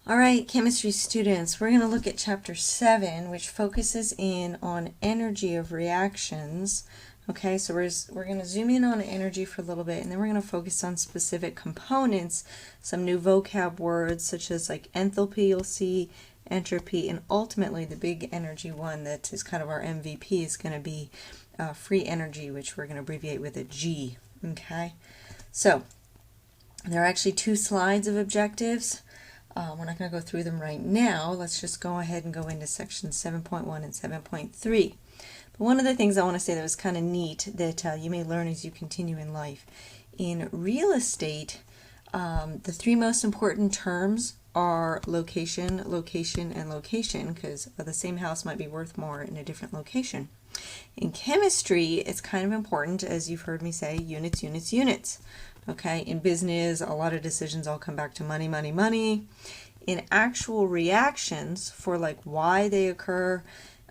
All right, chemistry students, we're going to look at chapter 7, which focuses in on energy of reactions. Okay, so we're going to zoom in on energy for a little bit, and then we're going to focus on specific components, some new vocab words such as like enthalpy, you'll see, entropy, and ultimately the big energy one that is kind of our MVP is going to be free energy, which we're going to abbreviate with a G. Okay, so there are actually 2 slides of objectives. We're not going to go through them right now. Let's just go ahead and go into section 7.1 and 7.3. But one of the things I want to say that was kind of neat that you may learn as you continue in life. In real estate, the 3 most important terms are location, location, and location, because the same house might be worth more in a different location. In chemistry, it's kind of important, as you've heard me say, units, units, units. Okay, in business, a lot of decisions all come back to money, money, money. In actual reactions, for like why they occur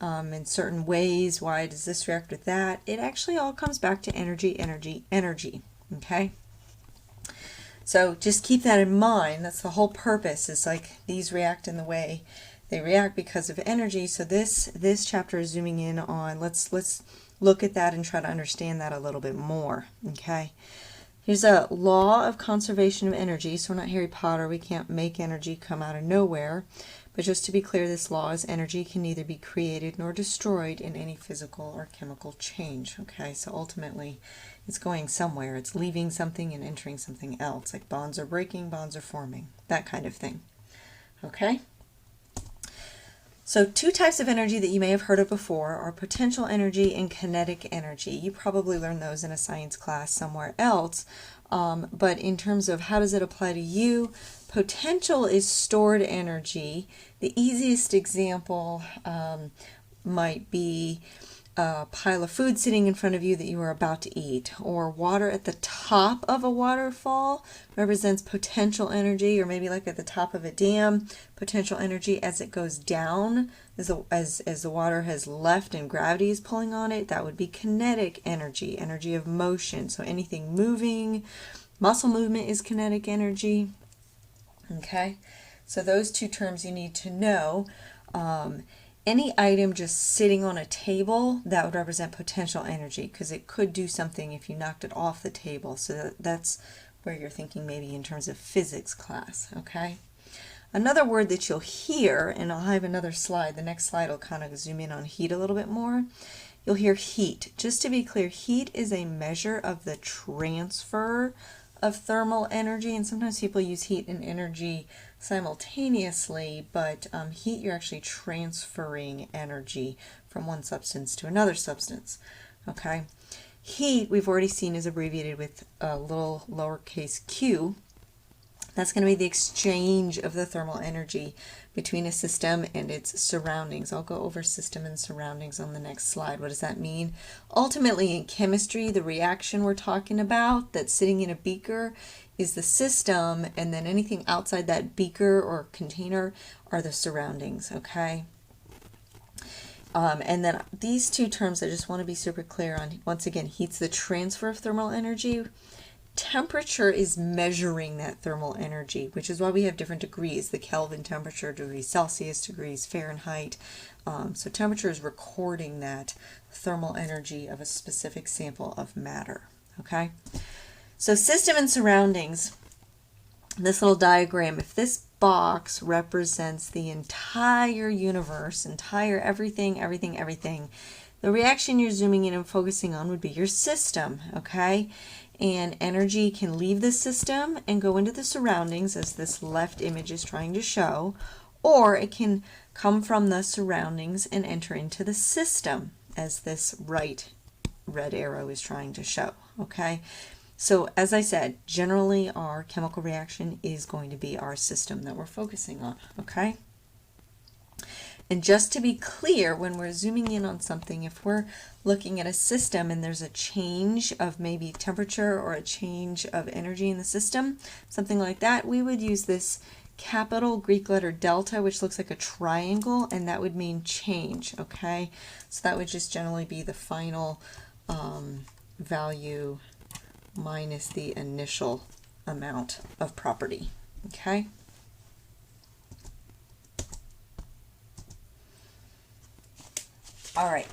in certain ways, why does this react with that, it actually all comes back to energy, energy, energy. Okay, so just keep that in mind. That's the whole purpose. It's like these react in the way they react because of energy. So this chapter is zooming in on, let's look at that and try to understand that a little bit more. Okay. Here's a law of conservation of energy. So we're not Harry Potter. We can't make energy come out of nowhere. But just to be clear, this law is energy can neither be created nor destroyed in any physical or chemical change. Okay, so ultimately it's going somewhere. It's leaving something and entering something else. Like bonds are breaking, bonds are forming. That kind of thing. Okay? So 2 types of energy that you may have heard of before are potential energy and kinetic energy. You probably learned those in a science class somewhere else. But in terms of how does it apply to you, potential is stored energy. The easiest example might be a pile of food sitting in front of you that you are about to eat, or water at the top of a waterfall represents potential energy, or maybe like at the top of a dam, potential energy as it goes down, as the water has left and gravity is pulling on it. That would be kinetic energy, energy of motion. So anything moving, muscle movement is kinetic energy. Okay, so those 2 terms you need to know. Any item just sitting on a table, that would represent potential energy because it could do something if you knocked it off the table. So that's where you're thinking maybe in terms of physics class. Okay. Another word that you'll hear, and I'll have another slide. The next slide will kind of zoom in on heat a little bit more. You'll hear heat. Just to be clear, heat is a measure of the transfer of thermal energy, and sometimes people use heat and energy simultaneously, but heat, you're actually transferring energy from one substance to another substance. Okay, heat we've already seen is abbreviated with a little lowercase q. That's going to be the exchange of the thermal energy between a system and its surroundings. I'll go over system and surroundings on the next slide. What does that mean? Ultimately, in chemistry, the reaction we're talking about that's sitting in a beaker is the system, and then anything outside that beaker or container are the surroundings, okay? And then these 2 terms I just want to be super clear on. Once again, heat's the transfer of thermal energy. Temperature is measuring that thermal energy, which is why we have different degrees, the Kelvin temperature, degrees Celsius, degrees Fahrenheit. So temperature is recording that thermal energy of a specific sample of matter. Okay, so system and surroundings, this little diagram, if this box represents the entire universe, entire everything, everything, everything, the reaction you're zooming in and focusing on would be your system, okay? And energy can leave the system and go into the surroundings, as this left image is trying to show, or it can come from the surroundings and enter into the system, as this right red arrow is trying to show, okay? So as I said, generally our chemical reaction is going to be our system that we're focusing on, okay? And just to be clear, when we're zooming in on something, if we're looking at a system and there's a change of maybe temperature or a change of energy in the system, something like that, we would use this capital Greek letter delta, which looks like a triangle, and that would mean change, okay? So that would just generally be the final value minus the initial amount of property, okay? All right.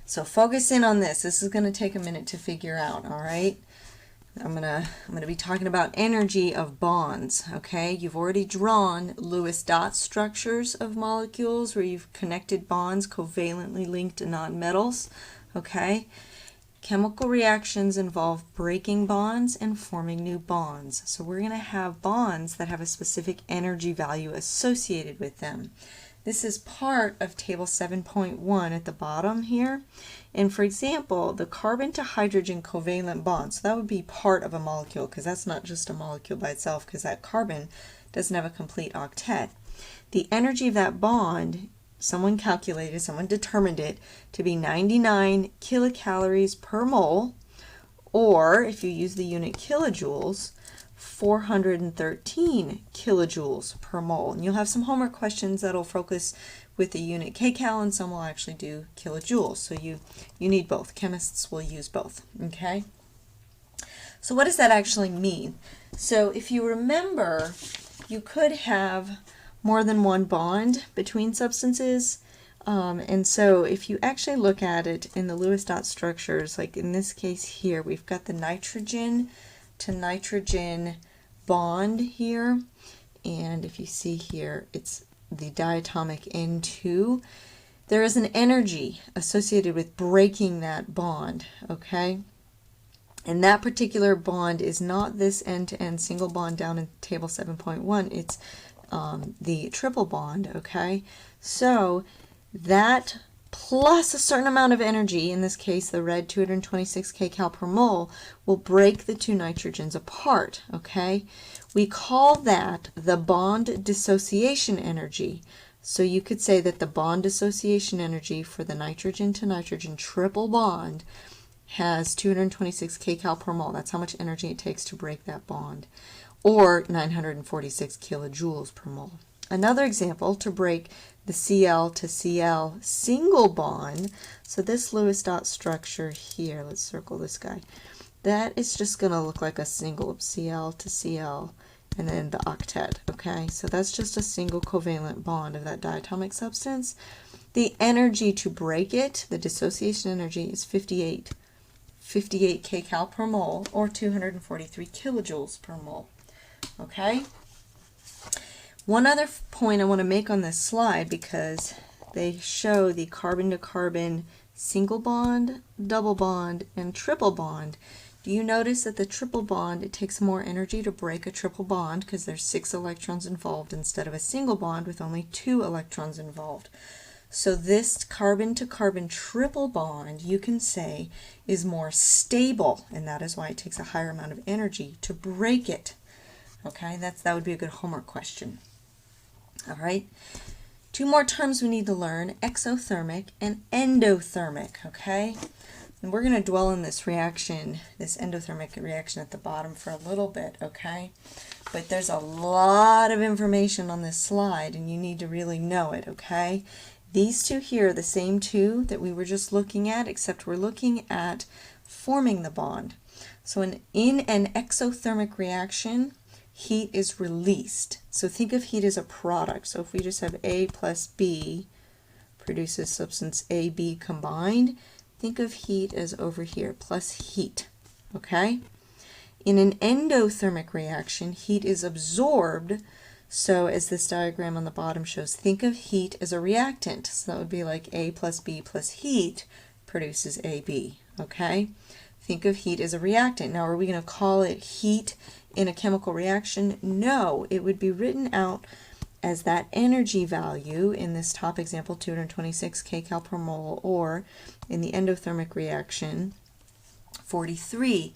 So focus in on this. This is going to take a minute to figure out, all right? I'm gonna be talking about energy of bonds, okay? You've already drawn Lewis dot structures of molecules where you've connected bonds covalently linked to nonmetals, okay? Chemical reactions involve breaking bonds and forming new bonds. So we're going to have bonds that have a specific energy value associated with them. This is part of table 7.1 at the bottom here. And for example, the carbon to hydrogen covalent bond, so that would be part of a molecule, because that's not just a molecule by itself, because that carbon doesn't have a complete octet. The energy of that bond, someone determined it to be 99 kilocalories per mole, or if you use the unit kilojoules, 413 kilojoules per mole. And you'll have some homework questions that'll focus with the unit kcal, and some will actually do kilojoules. So you need both. Chemists will use both, okay? So what does that actually mean? So if you remember, you could have more than one bond between substances. And so if you actually look at it in the Lewis dot structures, like in this case here, we've got the nitrogen to nitrogen bond here, and if you see here, it's the diatomic N2. There is an energy associated with breaking that bond, okay? And that particular bond is not this end-to-end single bond down in table 7.1, it's the triple bond, okay? So that plus a certain amount of energy, in this case the red 226 kcal per mole, will break the two nitrogens apart, okay? We call that the bond dissociation energy. So you could say that the bond dissociation energy for the nitrogen to nitrogen triple bond has 226 kcal per mole. That's how much energy it takes to break that bond, or 946 kilojoules per mole. Another example, to break the Cl to Cl single bond, so this Lewis dot structure here, let's circle this guy, that is just going to look like a single Cl to Cl and then the octet, okay? So that's just a single covalent bond of that diatomic substance. The energy to break it, the dissociation energy, is 58 kcal per mole, or 243 kilojoules per mole, okay? One other point I want to make on this slide, because they show the carbon to carbon single bond, double bond, and triple bond. Do you notice that the triple bond, it takes more energy to break a triple bond because there's 6 electrons involved instead of a single bond with only 2 electrons involved. So this carbon to carbon triple bond, you can say, is more stable, and that is why it takes a higher amount of energy to break it. Okay, that would be a good homework question. All right, 2 more terms we need to learn, exothermic and endothermic, okay? And we're going to dwell on this reaction, this endothermic reaction at the bottom for a little bit, okay? But there's a lot of information on this slide, and you need to really know it, okay? These two here are the same two that we were just looking at, except we're looking at forming the bond. So in an exothermic reaction, heat is released. So think of heat as a product. So if we just have A plus B produces substance AB combined, think of heat as over here, plus heat, okay? In an endothermic reaction, heat is absorbed. So as this diagram on the bottom shows, think of heat as a reactant. So that would be like A plus B plus heat produces AB, okay? Think of heat as a reactant. Now, are we going to call it heat in a chemical reaction? No, it would be written out as that energy value in this top example, 226 kcal per mole, or in the endothermic reaction, 43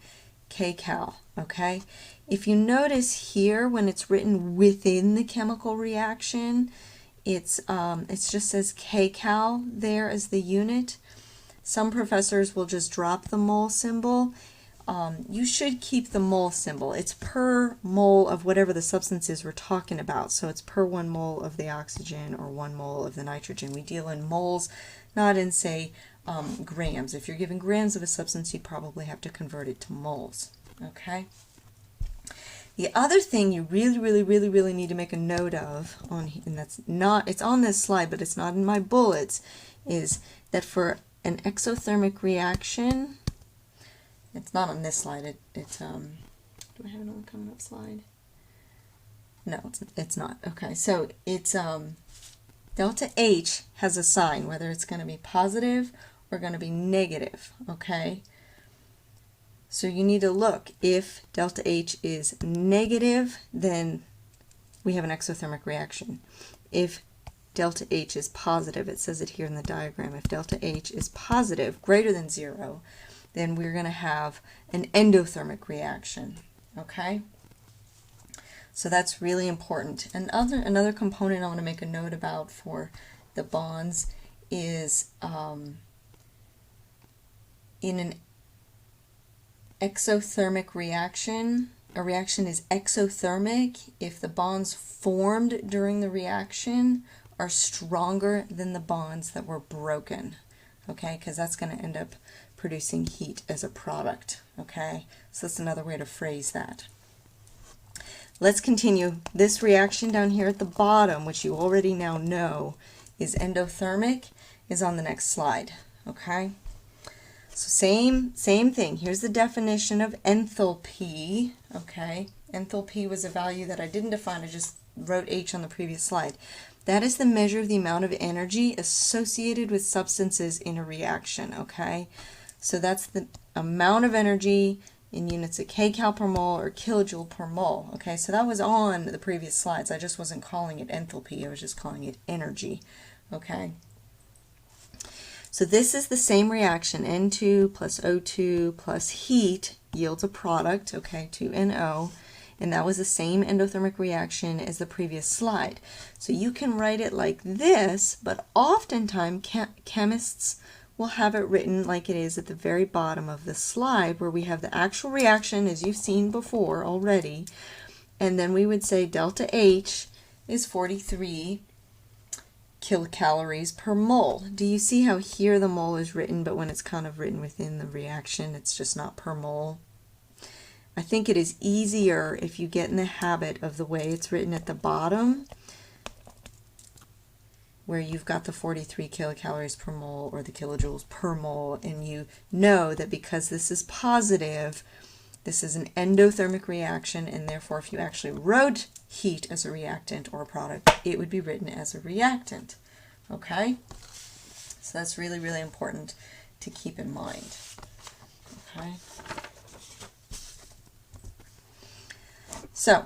kcal, okay? If you notice here, when it's written within the chemical reaction, it just says kcal there as the unit. Some professors will just drop the mole symbol. You should keep the mole symbol. It's per mole of whatever the substance is we're talking about. So it's per 1 mole of the oxygen or 1 mole of the nitrogen. We deal in moles, not in, say, grams. If you're given grams of a substance, you'd probably have to convert it to moles. Okay? The other thing you really need to make a note of, and that's not, it's on this slide, but it's not in my bullets, is that for an exothermic reaction, it's not on this slide, do I have it on the coming up slide? No, it's not. Okay, so it's delta H has a sign, whether it's going to be positive or going to be negative, okay? So you need to look. If delta H is negative, then we have an exothermic reaction. If delta H is positive, it says it here in the diagram, if delta H is positive, greater than 0, then we're going to have an endothermic reaction, okay? So that's really important. Another component I want to make a note about for the bonds is in an exothermic reaction, a reaction is exothermic if the bonds formed during the reaction are stronger than the bonds that were broken, okay, because that's going to end up producing heat as a product, okay? So that's another way to phrase that. Let's continue. This reaction down here at the bottom, which you already now know is endothermic, is on the next slide, okay? So same thing. Here's the definition of enthalpy, okay? Enthalpy was a value that I didn't define, I just wrote H on the previous slide. That is the measure of the amount of energy associated with substances in a reaction, okay? So that's the amount of energy in units of kcal per mole or kilojoule per mole, okay? So that was on the previous slides. I just wasn't calling it enthalpy, I was just calling it energy, okay? So this is the same reaction, N2 plus O2 plus heat yields a product, okay, 2NO, and that was the same endothermic reaction as the previous slide. So you can write it like this, but oftentimes chemists will have it written like it is at the very bottom of the slide, where we have the actual reaction as you've seen before already, and then we would say delta H is 43 kilocalories per mole. Do you see how here the mole is written, but when it's kind of written within the reaction, it's just not per mole? I think it is easier if you get in the habit of the way it's written at the bottom, where you've got the 43 kilocalories per mole or the kilojoules per mole, and you know that because this is positive, this is an endothermic reaction, and therefore if you actually wrote heat as a reactant or a product, it would be written as a reactant, okay? So that's really important to keep in mind, okay? So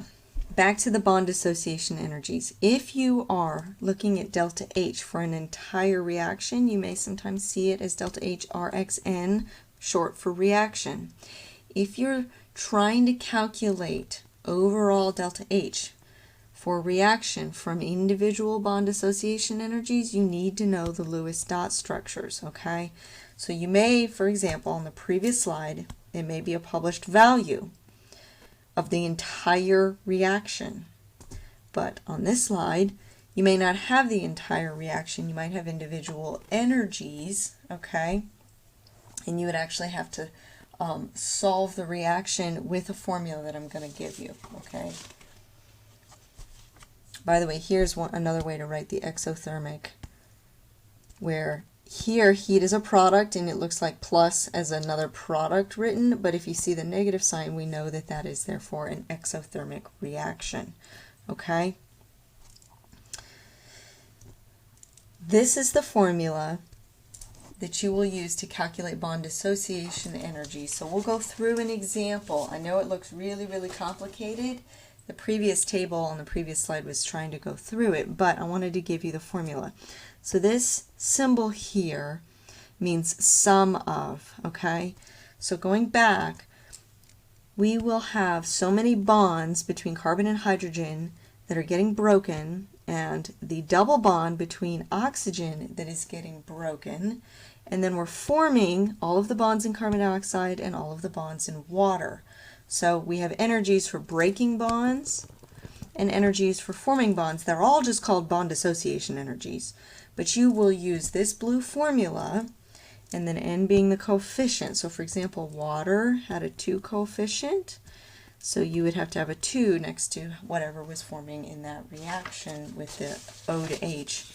back to the bond dissociation energies. If you are looking at delta H for an entire reaction, you may sometimes see it as delta H RXN, short for reaction. If you're trying to calculate overall delta H for reaction from individual bond dissociation energies, you need to know the Lewis dot structures, okay? So you may, for example, on the previous slide, it may be a published value of the entire reaction. But on this slide, you may not have the entire reaction. You might have individual energies, okay? And you would actually have to solve the reaction with a formula that I'm going to give you, okay? By the way, here's another way to write the exothermic, where here heat is a product and it looks like plus as another product written, but if you see the negative sign, we know that that is therefore an exothermic reaction, okay? This is the formula that you will use to calculate bond dissociation energy. So we'll go through an example. I know it looks really complicated. The previous table on the previous slide was trying to go through it, but I wanted to give you the formula. So this symbol here means sum of, okay? So going back, we will have so many bonds between carbon and hydrogen that are getting broken, and the double bond between oxygen that is getting broken, and then we're forming all of the bonds in carbon dioxide and all of the bonds in water. So we have energies for breaking bonds and energies for forming bonds. They're all just called bond dissociation energies. But you will use this blue formula, and then N being the coefficient. So for example, water had a 2 coefficient. So you would have to have a 2 next to whatever was forming in that reaction with the O to H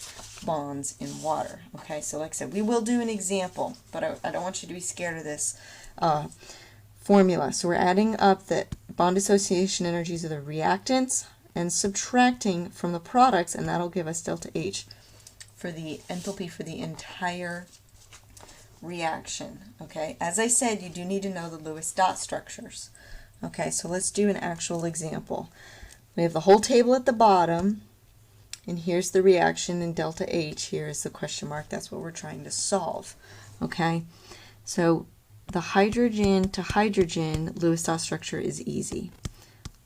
bonds in water. Okay, so like I said, we will do an example, but I don't want you to be scared of this formula. So we're adding up the bond association energies of the reactants and subtracting from the products, and that'll give us delta H for the enthalpy for the entire reaction. Okay, as I said, you do need to know the Lewis dot structures. Okay, so let's do an actual example. We have the whole table at the bottom, and here's the reaction in delta H. Here is the question mark. That's what we're trying to solve. Okay, so the hydrogen to hydrogen Lewis dot structure is easy.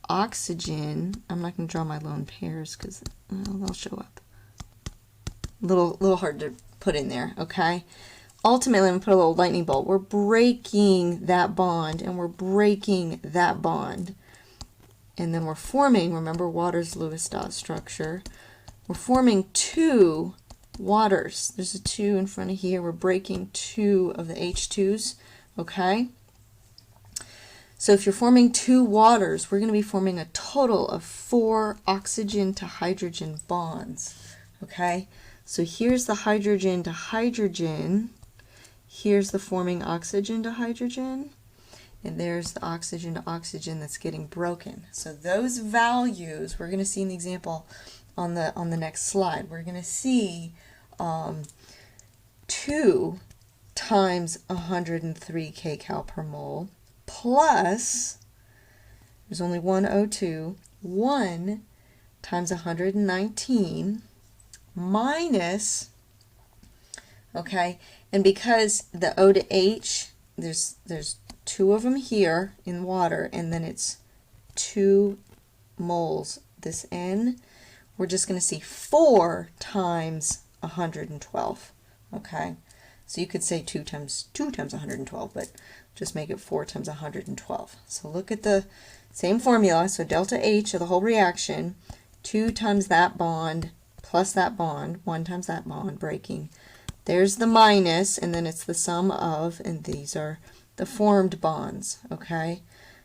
Oxygen, I'm not going to draw my lone pairs because they'll show up. Little hard to put in there. Okay. Ultimately, I'm going to put a little lightning bolt. We're breaking that bond, and we're breaking that bond. And then we're forming, remember water's Lewis dot structure, we're forming 2 waters. There's a 2 in front of here. We're breaking 2 of the H2s, okay? So if you're forming 2 waters, we're going to be forming a total of 4 oxygen to hydrogen bonds, okay? So here's the hydrogen to hydrogen. Here's the forming oxygen to hydrogen, and there's the oxygen to oxygen that's getting broken. So those values we're going to see in the example on the next slide. We're going to see 2 times 103 kcal per mole plus, there's only one O2, 1 times 119 minus, okay, and because the O to H, there's 2 of them here in water, and then it's 2 moles. This N, we're just going to see 4 times 112, okay? So you could say 2 times 112, but just make it 4 times 112. So look at the same formula. So delta H of the whole reaction, 2 times that bond plus that bond, 1 times that bond breaking. There's the minus, and then it's the sum of, and these are the formed bonds, okay?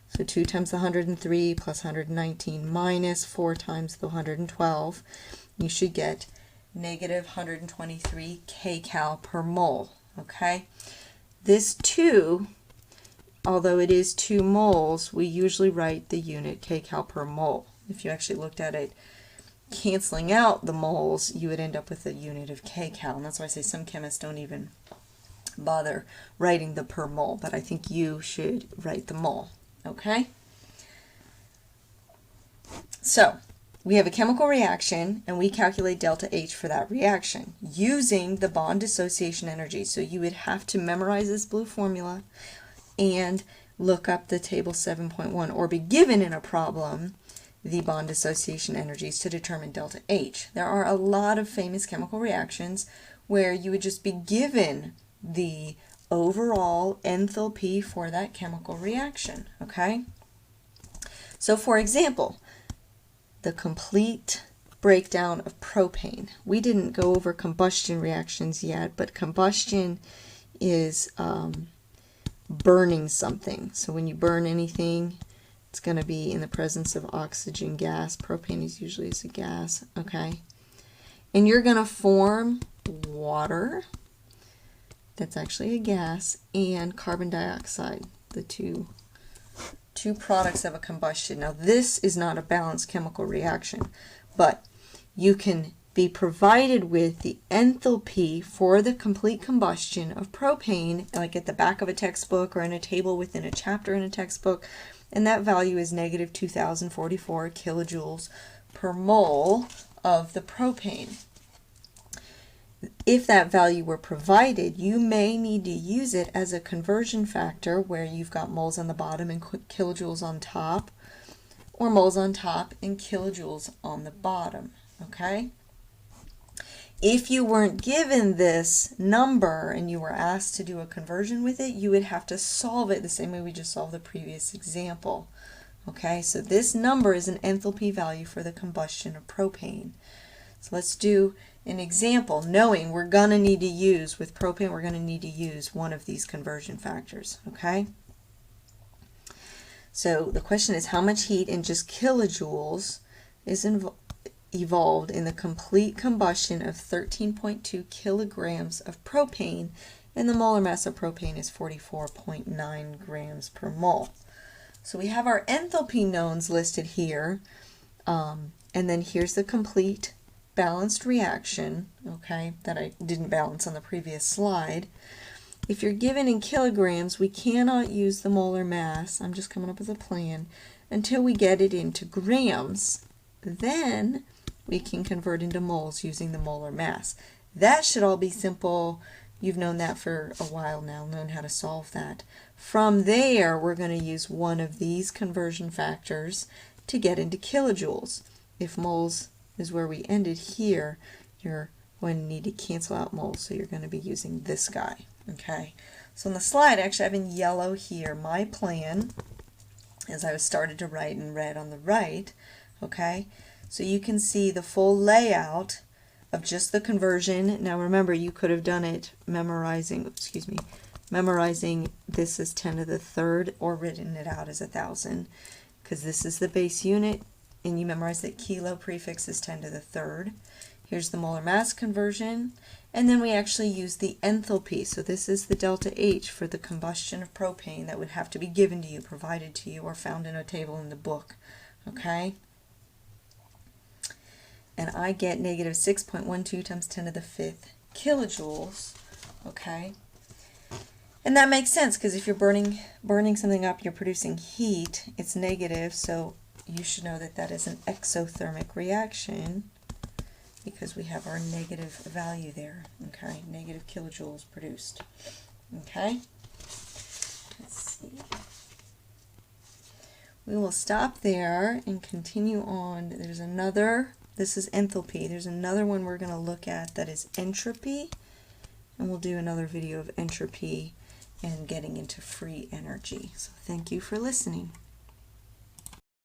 So 2 times the 103 plus 119 minus 4 times the 112. You should get negative 123 kcal per mole, okay? This 2, although it is 2 moles, we usually write the unit kcal per mole. If you actually looked at it canceling out the moles, you would end up with a unit of kcal, and that's why I say some chemists don't even bother writing the per mole, but I think you should write the mole, okay? So we have a chemical reaction, and we calculate delta H for that reaction using the bond dissociation energy. So you would have to memorize this blue formula and look up the table 7.1, or be given in a problem the bond dissociation energies to determine delta H. There are a lot of famous chemical reactions where you would just be given the overall enthalpy for that chemical reaction, okay? So for example, the complete breakdown of propane. We didn't go over combustion reactions yet, but combustion is burning something. So when you burn anything, it's going to be in the presence of oxygen gas. Propane is usually a gas, okay? And you're going to form water, that's actually a gas, and carbon dioxide, the two products of a combustion. Now this is not a balanced chemical reaction, but you can be provided with the enthalpy for the complete combustion of propane, like at the back of a textbook or in a table within a chapter in a textbook, and that value is negative 2044 kilojoules per mole of the propane. If that value were provided, you may need to use it as a conversion factor where you've got moles on the bottom and kilojoules on top, or moles on top and kilojoules on the bottom, okay? If you weren't given this number and you were asked to do a conversion with it, you would have to solve it the same way we just solved the previous example. Okay, so this number is an enthalpy value for the combustion of propane. So let's do an example, knowing we're going to need to use, with propane, we're going to need to use one of these conversion factors. Okay, So the question is, how much heat in just kilojoules is evolved in the complete combustion of 13.2 kilograms of propane, and the molar mass of propane is 44.9 grams per mole. So we have our enthalpy knowns listed here, and then here's the complete balanced reaction, okay, that I didn't balance on the previous slide. If you're given in kilograms, we cannot use the molar mass, I'm just coming up with a plan, until we get it into grams. Then we can convert into moles using the molar mass. That should all be simple. You've known that for a while now, known how to solve that. From there, we're going to use one of these conversion factors to get into kilojoules. If moles is where we ended here, you're going to need to cancel out moles, so you're going to be using this guy. Okay, so on the slide, actually I have in yellow here my plan as I was started to write in red on the right. Okay, so you can see the full layout of just the conversion. Now remember, you could have done it memorizing this as 10 to the third or written it out as 1,000, because this is the base unit, and you memorize that kilo prefix is 10 to the third. Here's the molar mass conversion, and then we actually use the enthalpy. So this is the delta H for the combustion of propane that would have to be given to you, provided to you, or found in a table in the book. Okay? And I get negative 6.12 times 10 to the 5th kilojoules. Okay? And that makes sense, because if you're burning something up, you're producing heat, it's negative, so you should know that that is an exothermic reaction, because we have our negative value there. Okay, negative kilojoules produced. Okay, let's see. We will stop there and continue on. There's another, this is enthalpy. There's another one we're going to look at that is entropy, and we'll do another video of entropy and getting into free energy. So thank you for listening.